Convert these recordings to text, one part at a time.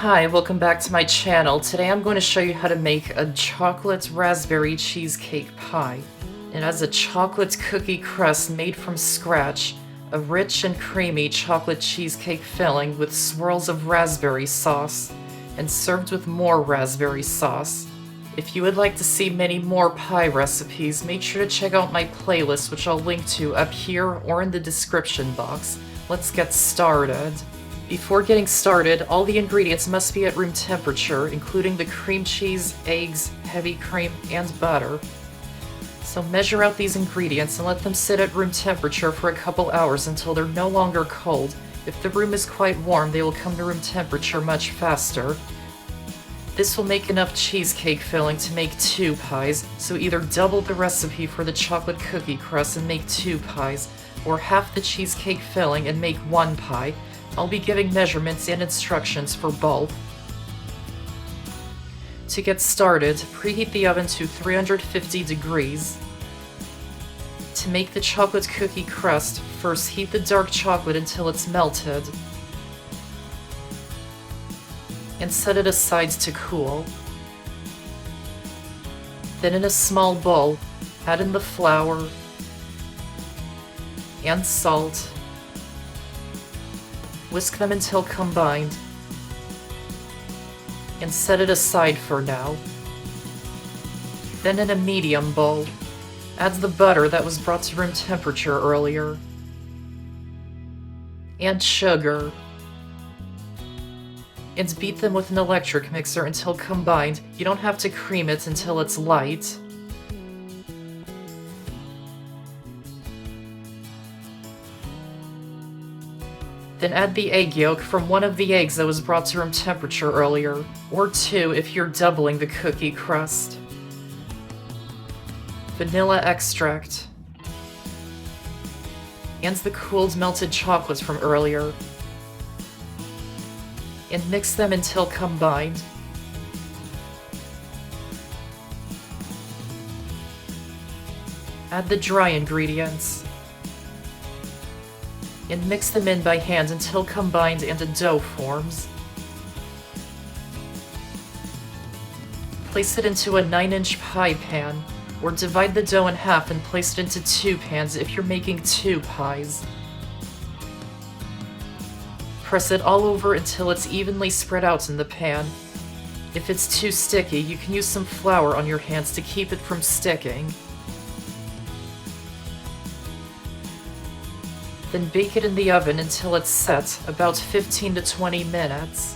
Hi, welcome back to my channel. Today I'm going to show you how to make a chocolate raspberry cheesecake pie. It has a chocolate cookie crust made from scratch, a rich and creamy chocolate cheesecake filling with swirls of raspberry sauce, and served with more raspberry sauce. If you would like to see many more pie recipes, make sure to check out my playlist, which I'll link to up here or in the description box. Let's get started. Before getting started, all the ingredients must be at room temperature, including the cream cheese, eggs, heavy cream, and butter. So measure out these ingredients and let them sit at room temperature for a couple hours until they're no longer cold. If the room is quite warm, they will come to room temperature much faster. This will make enough cheesecake filling to make 2 pies, so either double the recipe for the chocolate cookie crust and make 2 pies, or half the cheesecake filling and make 1 pie. I'll be giving measurements and instructions for both. To get started, preheat the oven to 350 degrees. To make the chocolate cookie crust, first heat the dark chocolate until it's melted, and set it aside to cool. Then in a small bowl, add in the flour and salt. Whisk them until combined, and set it aside for now. Then in a medium bowl, add the butter that was brought to room temperature earlier, and sugar, and beat them with an electric mixer until combined. You don't have to cream it until it's light. Then add the egg yolk from one of the eggs that was brought to room temperature earlier, or 2 if you're doubling the cookie crust. Vanilla extract, and the cooled melted chocolates from earlier, and mix them until combined. Add the dry ingredients, and mix them in by hand until combined and a dough forms. Place it into a 9-inch pie pan, or divide the dough in half and place it into 2 pans if you're making 2 pies. Press it all over until it's evenly spread out in the pan. If it's too sticky, you can use some flour on your hands to keep it from sticking. Then bake it in the oven until it's set, about 15 to 20 minutes.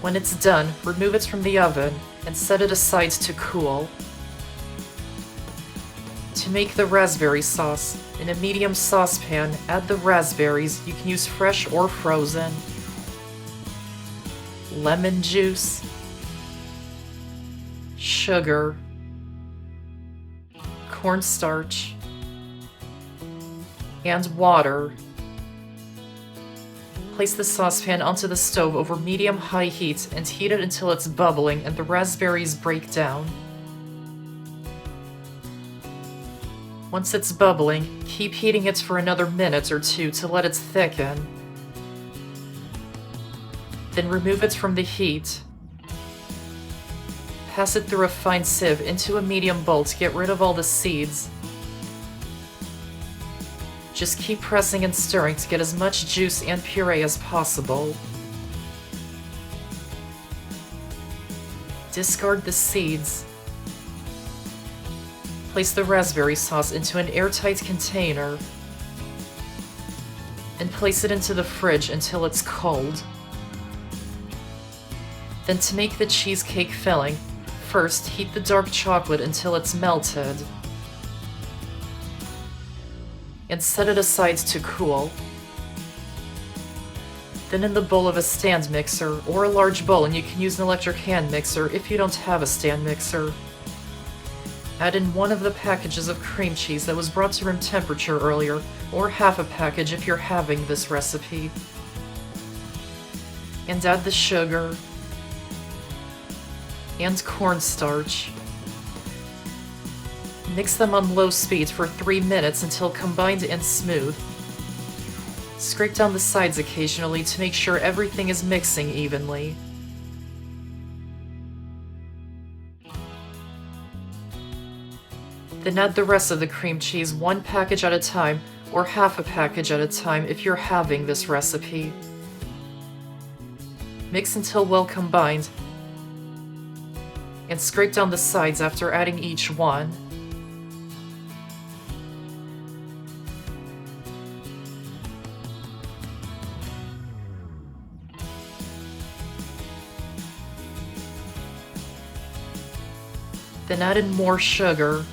When it's done, remove it from the oven and set it aside to cool. To make the raspberry sauce, in a medium saucepan, add the raspberries. You can use fresh or frozen, lemon juice, sugar, cornstarch, and water. Place the saucepan onto the stove over medium-high heat and heat it until it's bubbling and the raspberries break down. Once it's bubbling, keep heating it for another minute or 2 to let it thicken. Then remove it from the heat. Pass it through a fine sieve into a medium bowl to get rid of all the seeds. Just keep pressing and stirring to get as much juice and puree as possible. Discard the seeds. Place the raspberry sauce into an airtight container and place it into the fridge until it's cold. Then to make the cheesecake filling, first, heat the dark chocolate until it's melted, and set it aside to cool. Then in the bowl of a stand mixer, or a large bowl, and you can use an electric hand mixer if you don't have a stand mixer, add in 1 of the packages of cream cheese that was brought to room temperature earlier, or half a package if you're having this recipe, and add the sugar and cornstarch. Mix them on low speed for 3 minutes until combined and smooth. Scrape down the sides occasionally to make sure everything is mixing evenly. Then add the rest of the cream cheese one package at a time or half a package at a time if you're having this recipe. Mix until well combined and scrape down the sides after adding each one. Then add in more sugar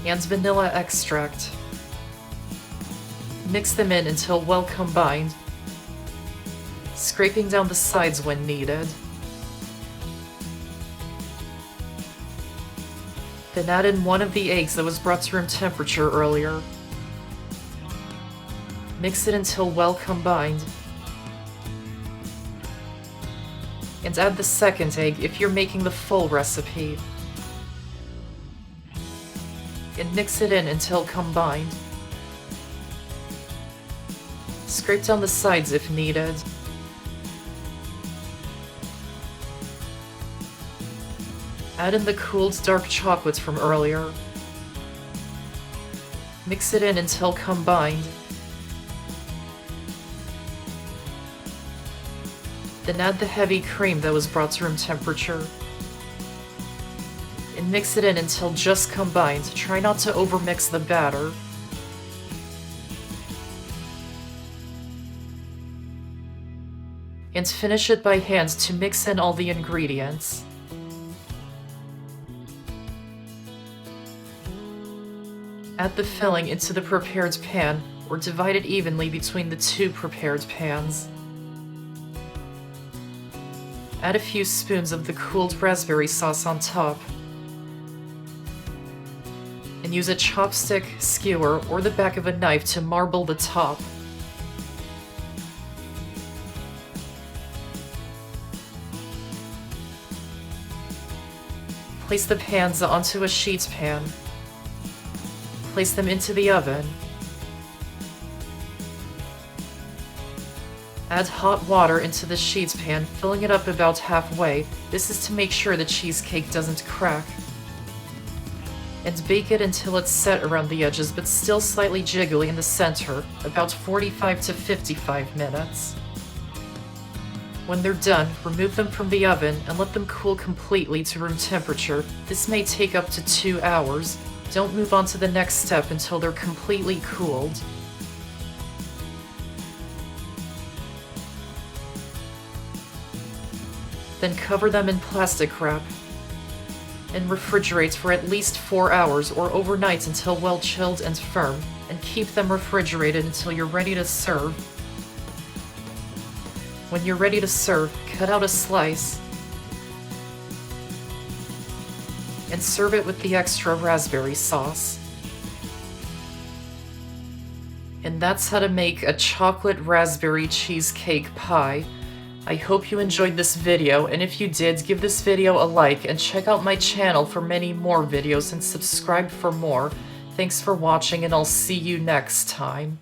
and vanilla extract. Mix them in until well combined, scraping down the sides when needed. Then add in one of the eggs that was brought to room temperature earlier. Mix it until well combined. And add the second egg if you're making the full recipe. And mix it in until combined. Scrape down the sides if needed. Add in the cooled dark chocolate from earlier. Mix it in until combined. Then add the heavy cream that was brought to room temperature. And mix it in until just combined. Try not to overmix the batter. And finish it by hand to mix in all the ingredients. Add the filling into the prepared pan or divide it evenly between the two prepared pans. Add a few spoons of the cooled raspberry sauce on top. And use a chopstick, skewer, or the back of a knife to marble the top. Place the pans onto a sheet pan. Place them into the oven. Add hot water into the sheet pan, filling it up about halfway. This is to make sure the cheesecake doesn't crack. And bake it until it's set around the edges but still slightly jiggly in the center, about 45 to 55 minutes. When they're done, remove them from the oven and let them cool completely to room temperature. This may take up to 2 hours. Don't move on to the next step until they're completely cooled. Then cover them in plastic wrap and refrigerate for at least 4 hours or overnight until well chilled and firm, and keep them refrigerated until you're ready to serve. When you're ready to serve, cut out a slice and serve it with the extra raspberry sauce. And that's how to make a chocolate raspberry cheesecake pie. I hope you enjoyed this video, and if you did, give this video a like and check out my channel for many more videos and subscribe for more. Thanks for watching, and I'll see you next time.